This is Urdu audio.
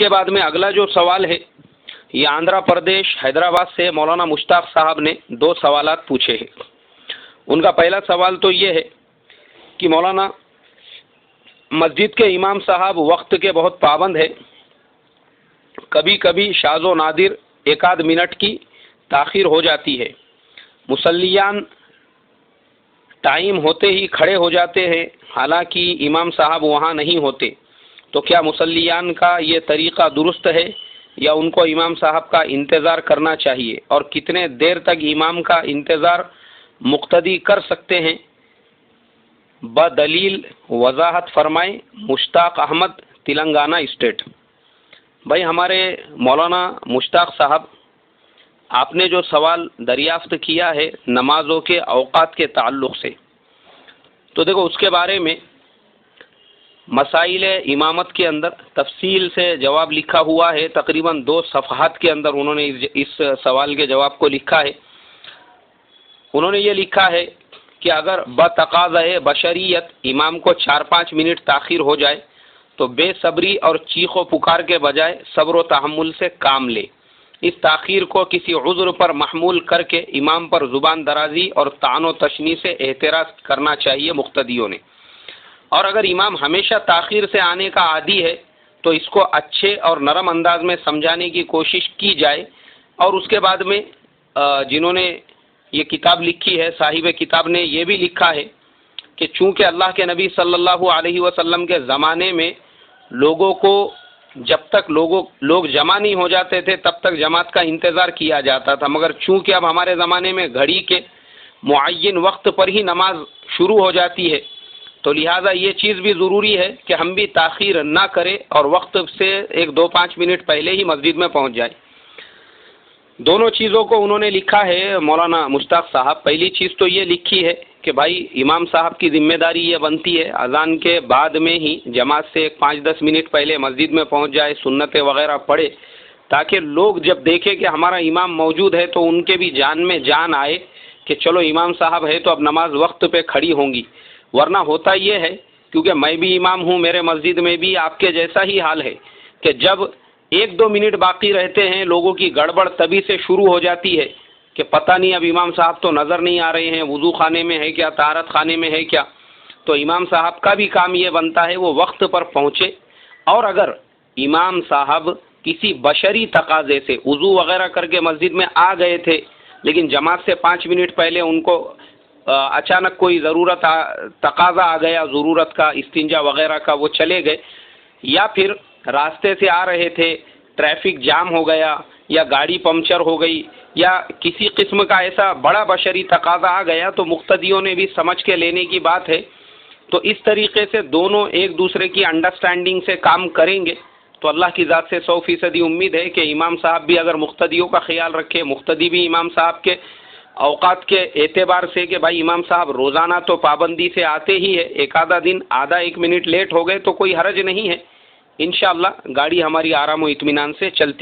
کے بعد میں اگلا جو سوال ہے یہ آندھرا پردیش حیدرآباد سے مولانا مشتاق صاحب نے 2 سوالات پوچھے ہیں۔ ان کا پہلا سوال تو یہ ہے کہ مولانا مسجد کے امام صاحب وقت کے بہت پابند ہے، کبھی کبھی شاذ و نادر 1 منٹ کی تاخیر ہو جاتی ہے، مصلیان ٹائم ہوتے ہی کھڑے ہو جاتے ہیں حالانکہ امام صاحب وہاں نہیں ہوتے، تو کیا مصلیان کا یہ طریقہ درست ہے یا ان کو امام صاحب کا انتظار کرنا چاہیے، اور کتنے دیر تک امام کا انتظار مقتدی کر سکتے ہیں؟ بدلیل وضاحت فرمائیں۔ مشتاق احمد، تلنگانہ اسٹیٹ۔ بھائی ہمارے مولانا مشتاق صاحب، آپ نے جو سوال دریافت کیا ہے نمازوں کے اوقات کے تعلق سے، تو دیکھو اس کے بارے میں مسائل امامت کے اندر تفصیل سے جواب لکھا ہوا ہے، تقریباً 2 صفحات کے اندر انہوں نے اس سوال کے جواب کو لکھا ہے۔ انہوں نے یہ لکھا ہے کہ اگر بتقاضۂ بشریت امام کو 4-5 منٹ تاخیر ہو جائے تو بے صبری اور چیخ و پکار کے بجائے صبر و تحمل سے کام لے، اس تاخیر کو کسی عذر پر محمول کر کے امام پر زبان درازی اور طعن و تشنیع سے احتراز کرنا چاہیے مقتدیوں نے، اور اگر امام ہمیشہ تاخیر سے آنے کا عادی ہے تو اس کو اچھے اور نرم انداز میں سمجھانے کی کوشش کی جائے۔ اور اس کے بعد میں جنہوں نے یہ کتاب لکھی ہے، صاحب کتاب نے یہ بھی لکھا ہے کہ چونکہ اللہ کے نبی صلی اللہ علیہ وسلم کے زمانے میں لوگوں کو جب تک لوگ جمع نہیں ہو جاتے تھے تب تک جماعت کا انتظار کیا جاتا تھا، مگر چونکہ اب ہمارے زمانے میں گھڑی کے معین وقت پر ہی نماز شروع ہو جاتی ہے تو لہٰذا یہ چیز بھی ضروری ہے کہ ہم بھی تاخیر نہ کریں اور وقت سے 1-2-5 منٹ پہلے ہی مسجد میں پہنچ جائیں۔ دونوں چیزوں کو انہوں نے لکھا ہے مولانا مشتاق صاحب۔ پہلی چیز تو یہ لکھی ہے کہ بھائی امام صاحب کی ذمہ داری یہ بنتی ہے اذان کے بعد میں ہی جماعت سے 5-10 منٹ پہلے مسجد میں پہنچ جائے، سنتیں وغیرہ پڑھے، تاکہ لوگ جب دیکھیں کہ ہمارا امام موجود ہے تو ان کے بھی جان میں جان آئے کہ چلو امام صاحب ہے تو اب نماز وقت پہ کھڑی ہوں گی۔ ورنہ ہوتا یہ ہے، کیونکہ میں بھی امام ہوں، میرے مسجد میں بھی آپ کے جیسا ہی حال ہے کہ جب 1-2 منٹ باقی رہتے ہیں لوگوں کی گڑبڑ تبھی سے شروع ہو جاتی ہے کہ پتہ نہیں اب امام صاحب تو نظر نہیں آ رہے ہیں، وضو خانے میں ہے کیا، طہارت خانے میں ہے کیا۔ تو امام صاحب کا بھی کام یہ بنتا ہے وہ وقت پر پہنچے، اور اگر امام صاحب کسی بشری تقاضے سے وضو وغیرہ کر کے مسجد میں آ گئے تھے لیکن جماعت سے 5 منٹ پہلے ان کو اچانک کوئی تقاضا آ گیا ضرورت کا، استنجا وغیرہ کا، وہ چلے گئے، یا پھر راستے سے آ رہے تھے ٹریفک جام ہو گیا یا گاڑی پنکچر ہو گئی یا کسی قسم کا ایسا بڑا بشری تقاضا آ گیا تو مقتدیوں نے بھی سمجھ کے لینے کی بات ہے۔ تو اس طریقے سے دونوں ایک دوسرے کی انڈرسٹینڈنگ سے کام کریں گے تو اللہ کی ذات سے 100% امید ہے کہ امام صاحب بھی اگر مقتدیوں کا خیال رکھے، مقتدی بھی امام صاحب کے اوقات کے اعتبار سے کہ بھائی امام صاحب روزانہ تو پابندی سے آتے ہی ہے، ایک آدھا دن آدھا 1 منٹ لیٹ ہو گئے تو کوئی حرج نہیں ہے، انشاءاللہ گاڑی ہماری آرام و اطمینان سے چلتی